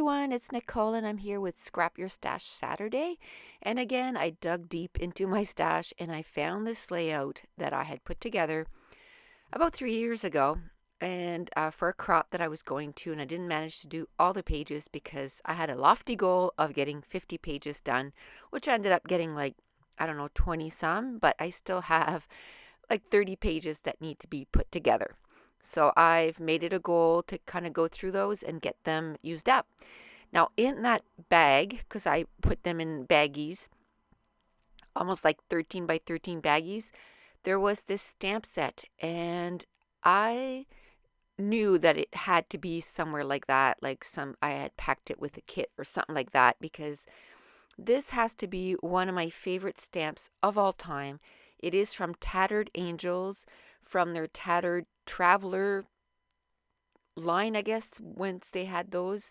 everyone, it's Nicole and I'm here with Scrap Your Stash Saturday. And again, I dug deep into my stash and I found this layout that I had put together about 3 years ago. And for a crop that I was going to, and I didn't manage to do all the pages because I had a lofty goal of getting 50 pages done, which I ended up getting like, I don't know, 20 some, but I still have like 30 pages that need to be put together. So I've made it a goal to kind of go through those and get them used up. Now in that bag, because I put them in baggies, almost like 13 by 13 baggies, there was this stamp set, and I knew that it had to be somewhere like that, like I had packed it with a kit or something like that, because this has to be one of my favorite stamps of all time. It is from Tattered Angels, from their Tattered Traveler line, I guess, once they had those.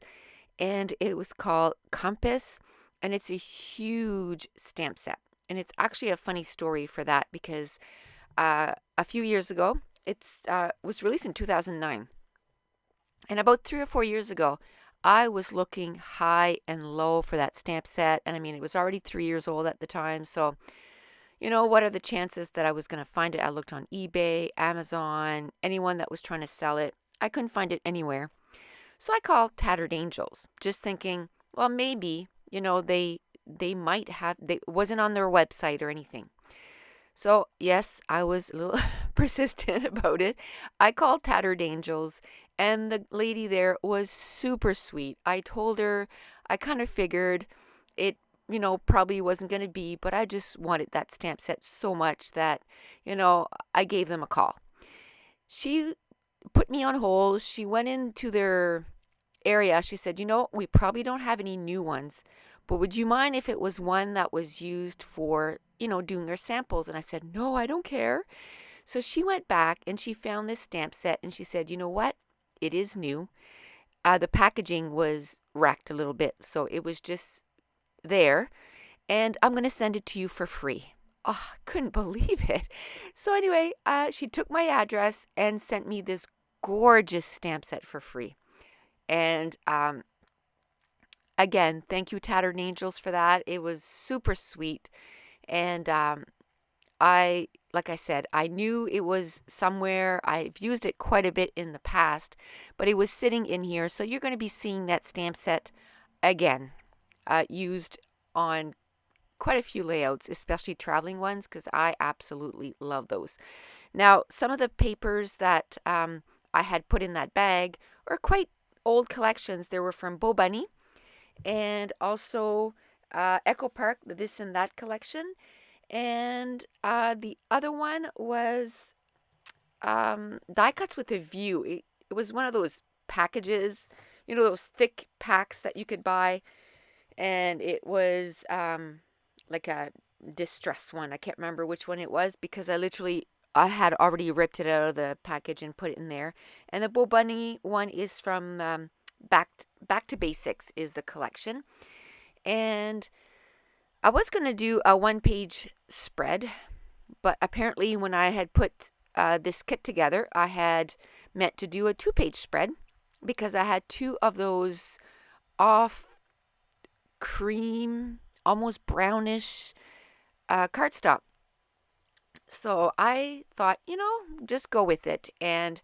And it was called Compass, and it's a huge stamp set. And it's actually a funny story for that because a few years ago, it was released in 2009. And about 3 or 4 years ago, I was looking high and low for that stamp set. And I mean, it was already 3 years old at the time. So what are the chances that I was going to find it? I looked on eBay, Amazon, anyone that was trying to sell it. I couldn't find it anywhere. So I called Tattered Angels, just thinking, well, maybe, they might have, it wasn't on their website or anything. So yes, I was a little persistent about it. I called Tattered Angels, and the lady there was super sweet. I told her, I kind of figured it probably wasn't going to be, but I just wanted that stamp set so much that, I gave them a call. She put me on hold. She went into their area. She said, we probably don't have any new ones, but would you mind if it was one that was used for, doing their samples? And I said, no, I don't care. So she went back and she found this stamp set and she said, you know what? It is new. The packaging was wrecked a little bit, so it was just there, and I'm going to send it to you for free. Oh, I couldn't believe it. So anyway, she took my address and sent me this gorgeous stamp set for free. And again, thank you, Tattered Angels, for that. It was super sweet. And like I said, I knew it was somewhere. I've used it quite a bit in the past, but it was sitting in here. So you're going to be seeing that stamp set again, used on quite a few layouts, especially traveling ones, because I absolutely love those. Now, some of the papers that I had put in that bag are quite old collections. They were from Bo Bunny and also Echo Park, the This and That collection. And the other one was Die Cuts with a View. It was one of those packages, those thick packs that you could buy. And it was like a distress one. I can't remember which one it was because I had already ripped it out of the package and put it in there. And the Bo Bunny one is from Back to Basics is the collection. And I was going to do a one-page spread, but apparently when I had put this kit together, I had meant to do a two-page spread because I had two of those off cream, almost brownish cardstock. So I thought, just go with it. And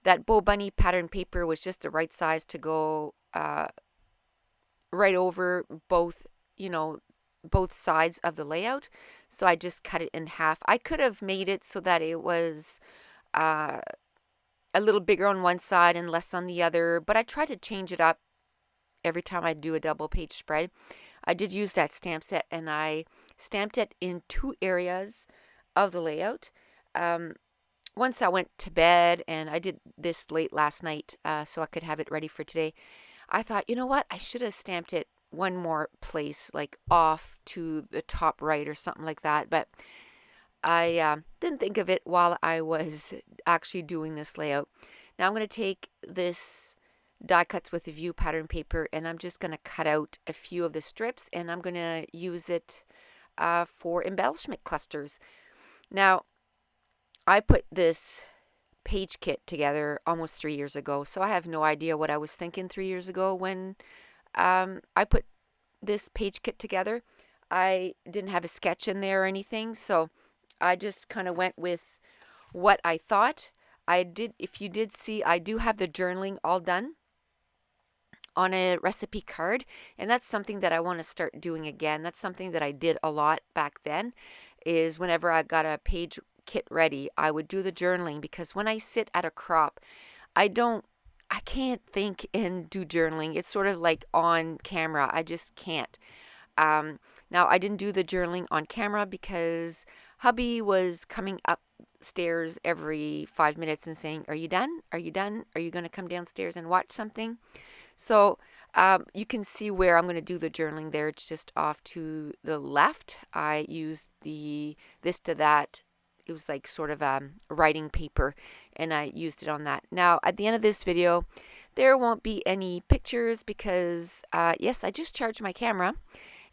that Bo Bunny pattern paper was just the right size to go right over both sides of the layout. So I just cut it in half. I could have made it so that it was a little bigger on one side and less on the other, but I tried to change it up every time I do a double page spread. I did use that stamp set and I stamped it in two areas of the layout. Once I went to bed, and I did this late last night so I could have it ready for today, I thought, you know what? I should have stamped it one more place, like off to the top right or something like that. But I didn't think of it while I was actually doing this layout. Now I'm going to take this Die Cuts with a View pattern paper and I'm just going to cut out a few of the strips and I'm going to use it for embellishment clusters. Now, I put this page kit together almost 3 years ago, so I have no idea what I was thinking 3 years ago when I put this page kit together. I didn't have a sketch in there or anything, so I just kind of went with what I thought. If you did see, I do have the journaling all done on a recipe card, and that's something that I want to start doing again. That's something that I did a lot back then, is whenever I got a page kit ready, I would do the journaling, because when I sit at a crop, I can't think and do journaling. It's sort of like on camera. I just can't. Now, I didn't do the journaling on camera because hubby was coming upstairs every 5 minutes and saying, "Are you done? Are you done? Are you going to come downstairs and watch something?" So you can see where I'm going to do the journaling there. It's just off to the left. I used this to that. It was like sort of writing paper, and I used it on that. Now, at the end of this video, there won't be any pictures because, yes, I just charged my camera,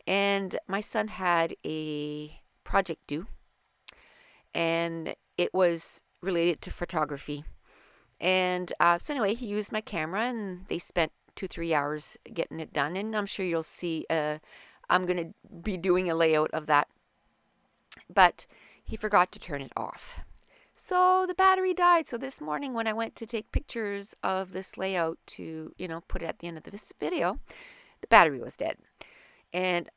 and my son had a project due, and it was related to photography. And so anyway, he used my camera, and they spent 2-3 hours getting it done. And I'm sure you'll see, I'm going to be doing a layout of that. But he forgot to turn it off. So the battery died. So this morning when I went to take pictures of this layout to, put it at the end of this video, the battery was dead. And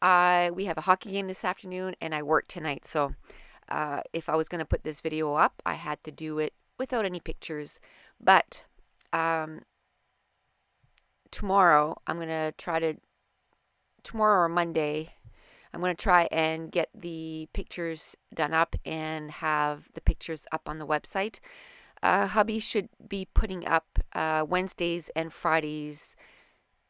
we have a hockey game this afternoon, and I work tonight. So if I was going to put this video up, I had to do it without any pictures. But tomorrow or Monday, I'm going to try and get the pictures done up and have the pictures up on the website. Hubby should be putting up Wednesdays and Fridays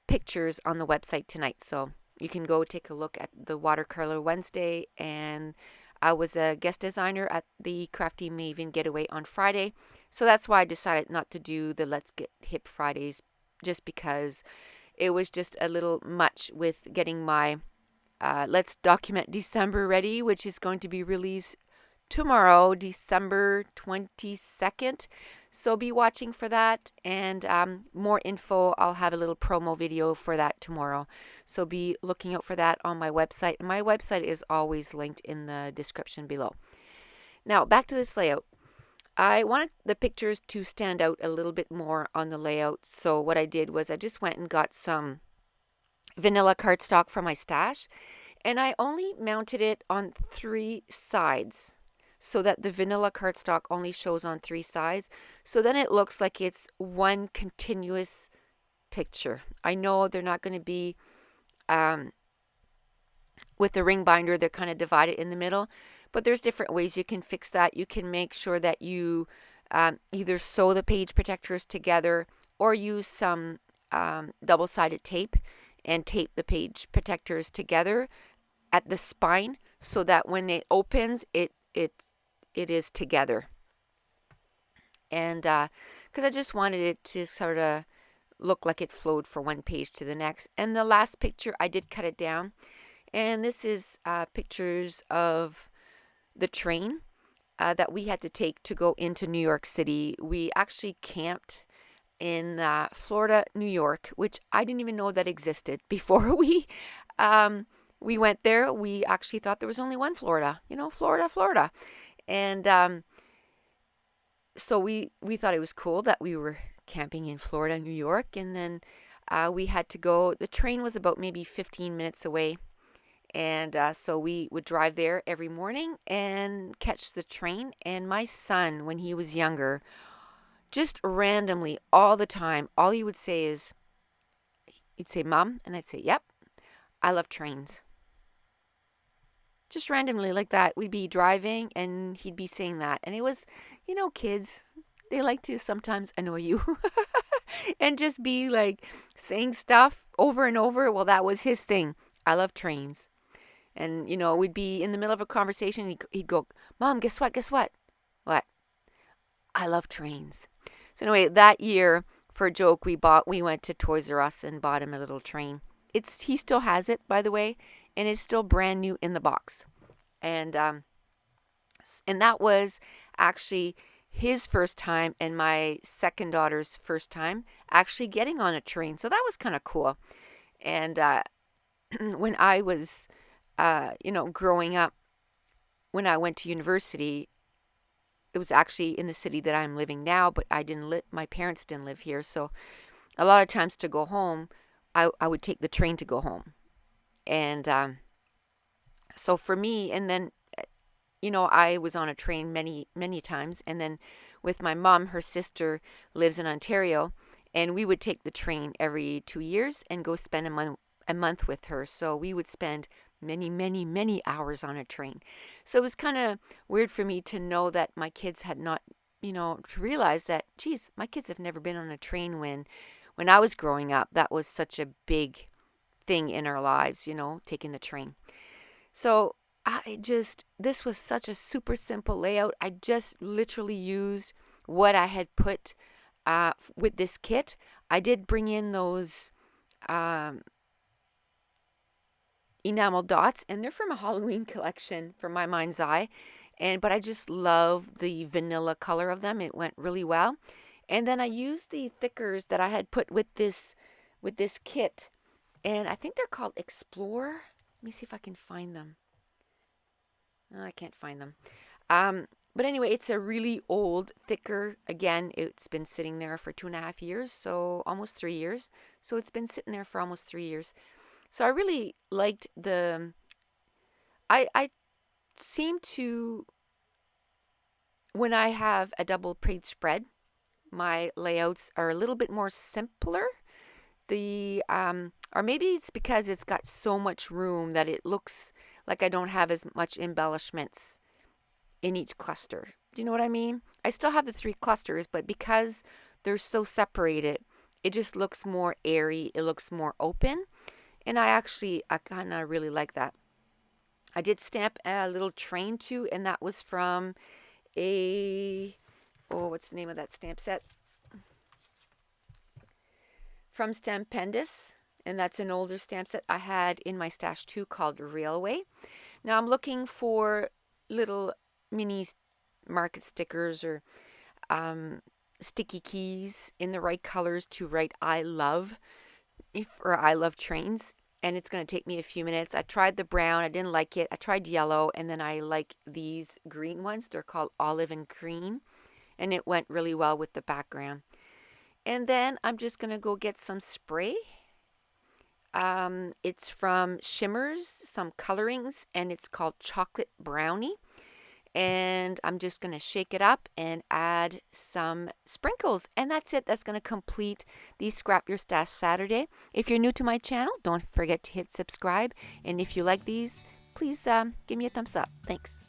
pictures on the website tonight. So you can go take a look at the Watercolor Wednesday, and I was a guest designer at the Crafty Maven Getaway on Friday. So that's why I decided not to do the Let's Get Hip Fridays, just because it was just a little much with getting my Let's Document December ready, which is going to be released tomorrow, December 22nd. So be watching for that, and more info. I'll have a little promo video for that tomorrow. So be looking out for that on my website. And my website is always linked in the description below. Now, back to this layout. I wanted the pictures to stand out a little bit more on the layout. So what I did was I just went and got some vanilla cardstock from my stash, and I only mounted it on 3 sides so that the vanilla cardstock only shows on 3 sides. So then it looks like it's one continuous picture. I know they're not going to be, with the ring binder, they're kind of divided in the middle, but there's different ways you can fix that. You can make sure that you either sew the page protectors together or use some double-sided tape and tape the page protectors together at the spine so that when it opens, it is together. And because I just wanted it to sort of look like it flowed from one page to the next. And the last picture, I did cut it down. And this is pictures of the train that we had to take to go into New York City. We actually camped in Florida, New York, which I didn't even know that existed before we went there. We actually thought there was only one Florida, Florida. And so we thought it was cool that we were camping in Florida, New York. And then we had to go. The train was about maybe 15 minutes away. And so we would drive there every morning and catch the train. And my son, when he was younger, just randomly, all the time, all he would say is, he'd say, "Mom," and I'd say, "Yep, I love trains." Just randomly like that. We'd be driving and he'd be saying that. And it was, kids, they like to sometimes annoy you and just be like saying stuff over and over. Well, that was his thing. I love trains. And, we'd be in the middle of a conversation. He'd go, "Mom, guess what? Guess what?" "What?" "I love trains." So anyway, that year, for a joke, we went to Toys R Us and bought him a little train. He still has it, by the way, and it's still brand new in the box. And that was actually his first time and my second daughter's first time actually getting on a train. So that was kind of cool. And when I was, growing up, when I went to university, it was actually in the city that I'm living now, but my parents didn't live here. So a lot of times to go home, I would take the train to go home. And so for me, and then, I was on a train many, many times. And then with my mom, her sister lives in Ontario, and we would take the train every 2 years and go spend a month with her. So we would spend many, many, many hours on a train. So it was kind of weird for me to know that my kids had not, to realize that, geez, my kids have never been on a train when I was growing up. That was such a big thing in our lives, taking the train. So this was such a super simple layout. I just literally used what I had put with this kit. I did bring in those enamel dots, and they're from a Halloween collection from my mind's eye. But I just love the vanilla color of them. It went really well. And then I used the thickers that I had put with this kit, and I think they're called Explore. Let me see if I can find them. No, I can't find them. But anyway, it's a really old, thicker. Again, it's been sitting there for 2.5 years, so almost 3 years. So it's been sitting there for almost 3 years. So I really liked I seem to, when I have a double page spread, my layouts are a little bit more simpler. Or maybe it's because it's got so much room that it looks like I don't have as much embellishments in each cluster. Do you know what I mean? I still have the 3 clusters, but because they're so separated, it just looks more airy. It looks more open. And I kind of really like that. I did stamp a little train too, and that was from what's the name of that stamp set? From Stampendous, and that's an older stamp set I had in my stash too, called Railway. Now I'm looking for little mini market stickers or sticky keys in the right colors to write I love trains. And it's going to take me a few minutes. I tried the brown. I didn't like it. I tried yellow, and then I like these green ones. They're called Olive and Green, and it went really well with the background. And then I'm just going to go get some spray. It's from Shimmers, some colorings, and it's called Chocolate Brownie. And I'm just going to shake it up and add some sprinkles. And that's it. That's going to complete the Scrap Your Stash Saturday. If you're new to my channel, don't forget to hit subscribe. And if you like these, please give me a thumbs up. Thanks.